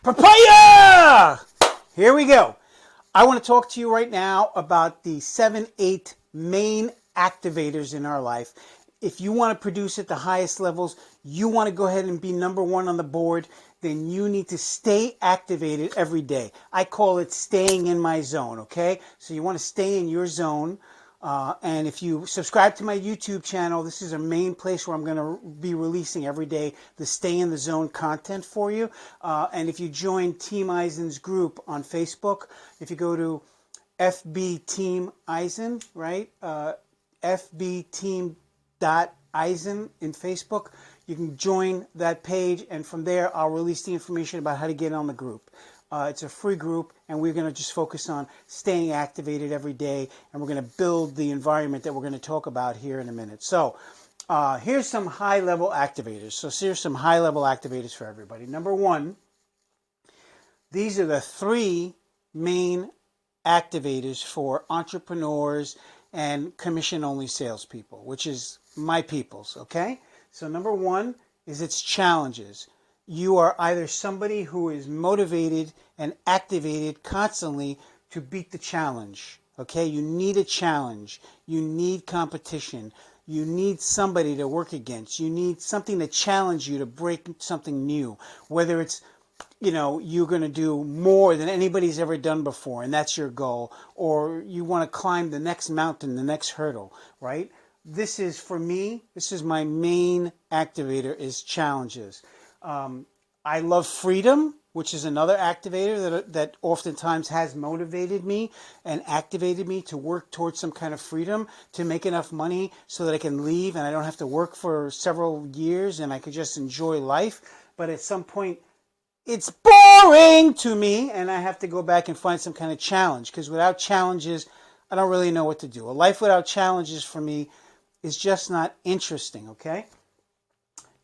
Papaya! Here we go. I want to talk to you right now about the 8 main activators in our life. If you want to produce at the highest levels, you want to go ahead and be number one on the board, then you need to stay activated every day. I call it staying in my zone, okay? So you want to stay in your zone. And if you subscribe to my YouTube channel, this is a main place where I'm going to be releasing every day the Stay in the Zone content for you. And if you join Team Eisen's group on Facebook, if you go to FB Team Eisen, right? FB Team.Eisen in Facebook, you can join that page, and from there I'll release the information about how to get on the group. It's a free group, and we're going to just focus on staying activated every day, and we're going to build the environment that we're going to talk about here in a minute. So here's some high-level activators. So here's some high-level activators for everybody. Number one, these are the 3 main activators for entrepreneurs and commission-only salespeople, which is my people's, okay? So number one is its challenges. You are either somebody who is motivated and activated constantly to beat the challenge, okay? You need a challenge. You need competition. You need somebody to work against. You need something to challenge you to break something new, whether it's, you're going to do more than anybody's ever done before, and that's your goal, or you want to climb the next mountain, the next hurdle, right? This is, for me, this is my main activator, is challenges. I love freedom, which is another activator that oftentimes has motivated me and activated me to work towards some kind of freedom, to make enough money so that I can leave and I don't have to work for several years and I can just enjoy life. But at some point, it's boring to me and I have to go back and find some kind of challenge, because without challenges, I don't really know what to do. A life without challenges for me is just not interesting, okay?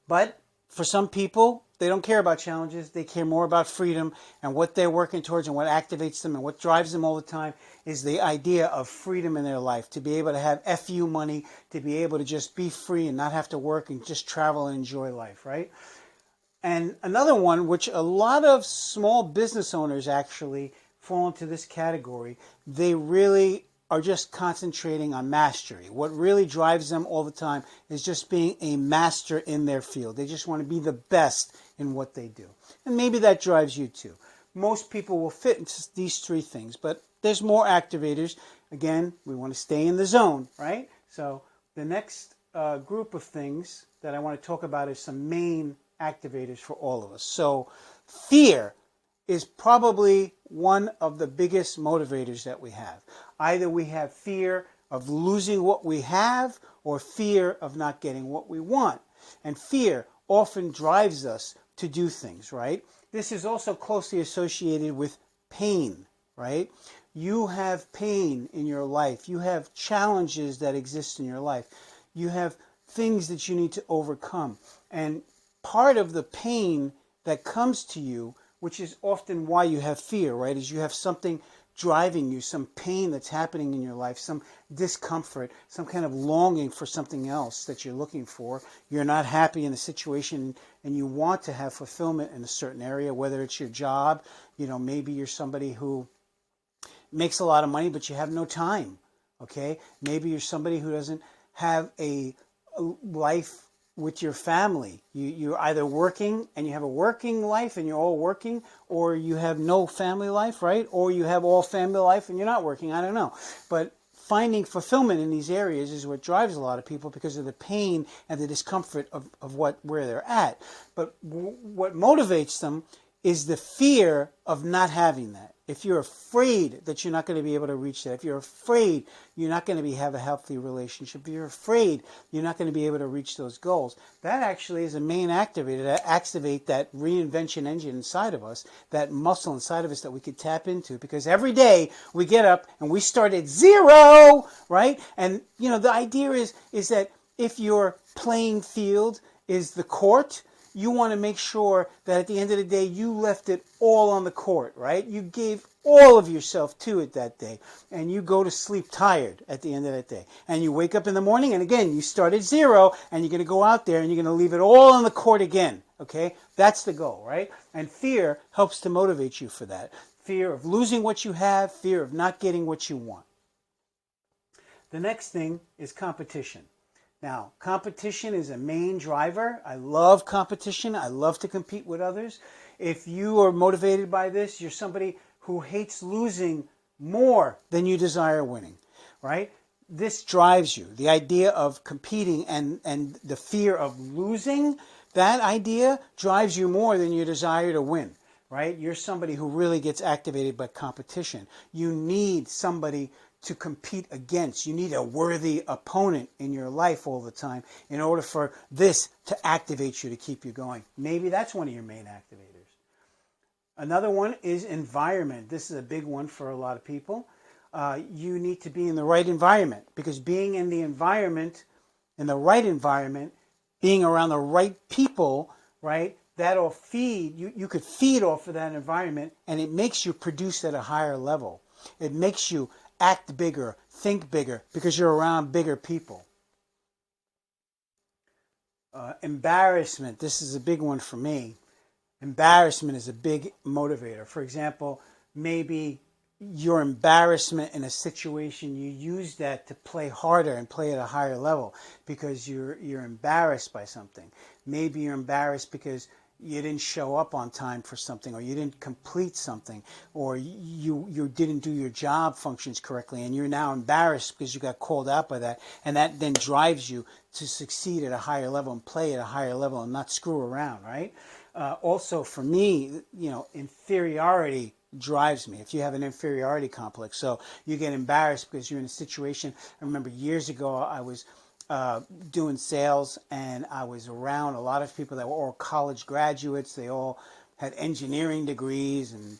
But for some people, they don't care about challenges. They care more about freedom, and what they're working towards and what activates them and what drives them all the time is the idea of freedom in their life, to be able to have FU money, to be able to just be free and not have to work and just travel and enjoy life, right? And another one, which a lot of small business owners actually fall into this category, they really are just concentrating on mastery. What really drives them all the time is just being a master in their field. They just want to be the best in what they do. And maybe that drives you too. Most people will fit into these 3 things, but there's more activators. Again, we want to stay in the zone, right? So the next group of things that I want to talk about is some main activators for all of us. So fear is probably one of the biggest motivators that we have. Either we have fear of losing what we have or fear of not getting what we want. And fear often drives us to do things, right? This is also closely associated with pain, right? You have pain in your life. You have challenges that exist in your life. You have things that you need to overcome. And part of the pain that comes to you, which is often why you have fear, right, is you have something driving you, some pain that's happening in your life, some discomfort, some kind of longing for something else that you're looking for. You're not happy in the situation and you want to have fulfillment in a certain area, whether it's your job, maybe you're somebody who makes a lot of money but you have no time, okay? Maybe you're somebody who doesn't have a life with your family. You're either working and you have a working life and you're all working, or you have no family life, right? Or you have all family life and you're not working. I don't know. But finding fulfillment in these areas is what drives a lot of people because of the pain and the discomfort of where they're at. But what motivates them is the fear of not having that. If you're afraid that you're not going to be able to reach that, if you're afraid you're not going to have a healthy relationship, if you're afraid you're not going to be able to reach those goals, that actually is a main activator to activate that reinvention engine inside of us, that muscle inside of us that we could tap into. Because every day we get up and we start at 0, right? And, the idea is that if your playing field is the court, you want to make sure that at the end of the day, you left it all on the court, right? You gave all of yourself to it that day, and you go to sleep tired at the end of that day. And you wake up in the morning, and again, you start at 0, and you're going to go out there, and you're going to leave it all on the court again. Okay, that's the goal, right? And fear helps to motivate you for that. Fear of losing what you have, fear of not getting what you want. The next thing is competition. Now, competition is a main driver. I love competition. I love to compete with others. If you are motivated by this, you're somebody who hates losing more than you desire winning, right? This drives you. The idea of competing and the fear of losing, that idea drives you more than your desire to win, right? You're somebody who really gets activated by competition. You need somebody to compete against. You need a worthy opponent in your life all the time in order for this to activate you, to keep you going. Maybe that's one of your main activators. Another one is environment. This is a big one for a lot of people. You need to be in the right environment, because being in the environment, in the right environment, being around the right people, right, that'll feed, you could feed off of that environment, and it makes you produce at a higher level. It makes you act bigger, think bigger, because you're around bigger people. Embarrassment. This is a big one for me. Embarrassment is a big motivator. For example, maybe your embarrassment in a situation, you use that to play harder and play at a higher level because you're embarrassed by something. Maybe you're embarrassed because you didn't show up on time for something, or you didn't complete something, or you didn't do your job functions correctly, and you're now embarrassed because you got called out by that, and that then drives you to succeed at a higher level and play at a higher level and not screw around, right? Also, for me, inferiority drives me. If you have an inferiority complex, so you get embarrassed because you're in a situation. I remember years ago, I was doing sales, and I was around a lot of people that were all college graduates. They all had engineering degrees and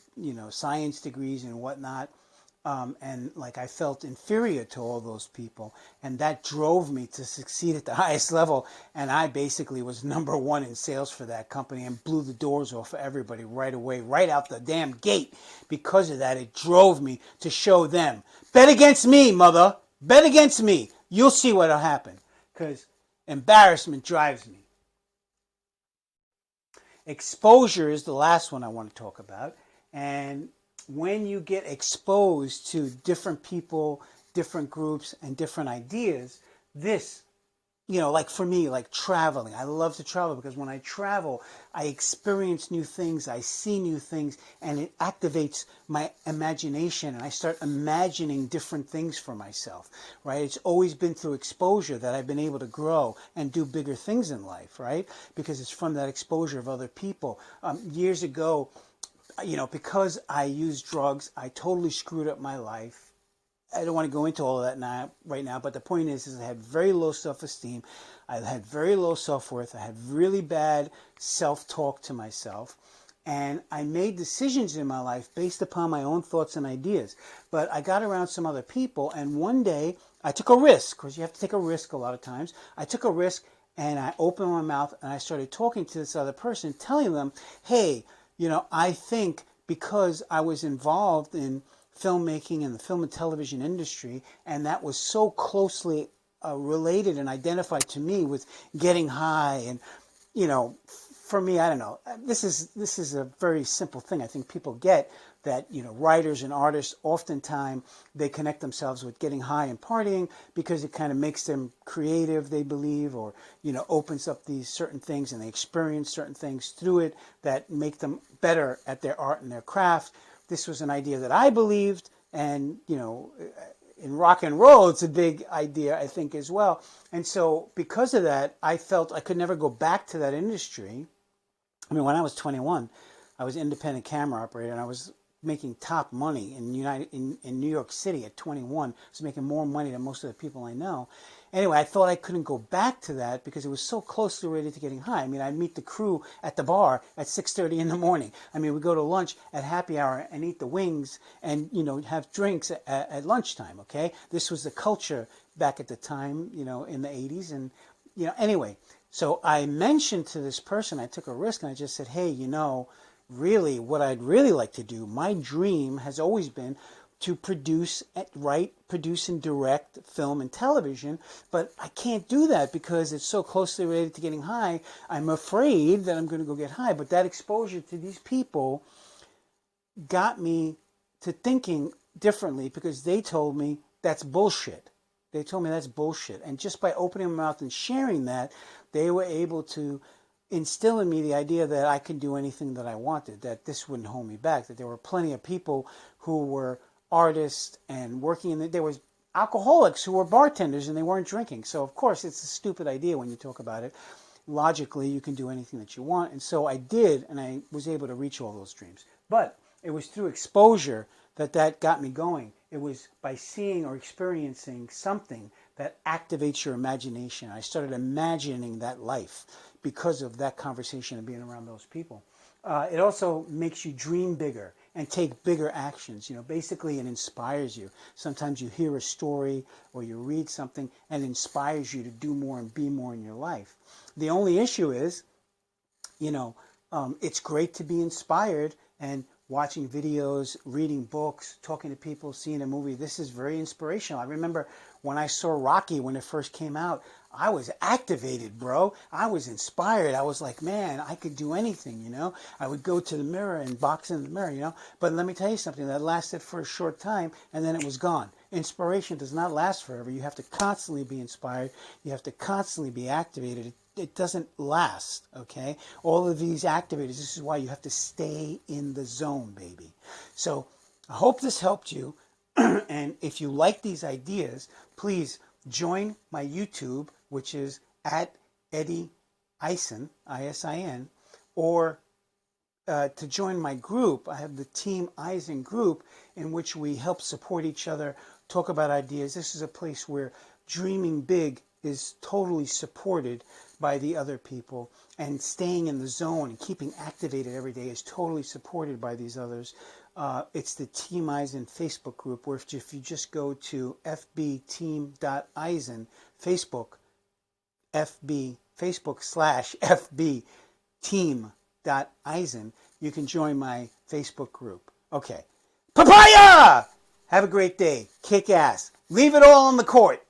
science degrees and whatnot. And like I felt inferior to all those people, and that drove me to succeed at the highest level. And I basically was number one in sales for that company and blew the doors off of everybody right away, right out the damn gate. Because of that, it drove me to show them, bet against me, mother, bet against me. You'll see what'll happen, because embarrassment drives me. Exposure is the last one I want to talk about. And when you get exposed to different people, different groups, and different ideas, this, like for me, like traveling. I love to travel because when I travel, I experience new things, I see new things, and it activates my imagination, and I start imagining different things for myself, right? It's always been through exposure that I've been able to grow and do bigger things in life, right? Because it's from that exposure of other people. Years ago, because I used drugs, I totally screwed up my life. I don't want to go into all of that right now, but the point is I had very low self-esteem. I had very low self-worth. I had really bad self-talk to myself. And I made decisions in my life based upon my own thoughts and ideas. But I got around some other people, and one day I took a risk, because you have to take a risk a lot of times. I took a risk, and I opened my mouth, and I started talking to this other person, telling them, hey, I think because I was involved in filmmaking and the film and television industry, and that was so closely related and identified to me with getting high, and for me, I don't know, this is a very simple thing. I think people get that, writers and artists, oftentimes they connect themselves with getting high and partying because it kind of makes them creative, they believe, or opens up these certain things, and they experience certain things through it that make them better at their art and their craft. This was an idea that I believed, and in rock and roll, it's a big idea, I think, as well. And so because of that, I felt I could never go back to that industry. I mean, when I was 21, I was an independent camera operator, and I was making top money in New York City at 21. I was making more money than most of the people I know. Anyway, I thought I couldn't go back to that because it was so closely related to getting high. I mean, I'd meet the crew at the bar at 6:30 in the morning. I mean, we'd go to lunch at happy hour and eat the wings and, have drinks at lunchtime, okay? This was the culture back at the time, in the 80s. And, anyway, so I mentioned to this person, I took a risk, and I just said, hey, really, what I'd really like to do, my dream has always been to write, produce, and direct film and television, but I can't do that because it's so closely related to getting high. I'm afraid that I'm going to go get high, but that exposure to these people got me to thinking differently because they told me that's bullshit. They told me that's bullshit. And just by opening my mouth and sharing that, they were able to instill in me the idea that I could do anything that I wanted, that this wouldn't hold me back, that there were plenty of people who were artists and working in there was alcoholics who were bartenders and they weren't drinking. So of course it's a stupid idea when you talk about it. Logically, you can do anything that you want. And so I did, and I was able to reach all those dreams. But it was through exposure that got me going. It was by seeing or experiencing something that activates your imagination. I started imagining that life because of that conversation and being around those people. It also makes you dream bigger and take bigger actions. Basically it inspires you. Sometimes you hear a story or you read something and it inspires you to do more and be more in your life. The only issue is, it's great to be inspired and watching videos, reading books, talking to people, seeing a movie. This is very inspirational. I remember when I saw Rocky when it first came out, I was activated, bro. I was inspired. I was like, man, I could do anything, I would go to the mirror and box in the mirror, But let me tell you something, that lasted for a short time and then it was gone. Inspiration does not last forever. You have to constantly be inspired. You have to constantly be activated. It doesn't last, okay? All of these activators, this is why you have to stay in the zone, baby. So I hope this helped you. And if you like these ideas, please join my YouTube, which is at Eddie Eisen, I-S-I-N, or to join my group. I have the Team Eisen group in which we help support each other, talk about ideas. This is a place where dreaming big is totally supported by the other people, and staying in the zone and keeping activated every day is totally supported by these others. It's the Team Eisen Facebook group, where if you just go to fbteam.eisen, Facebook/FB team.eisen, you can join my Facebook group. Okay. Papaya! Have a great day. Kick ass. Leave it all on the court.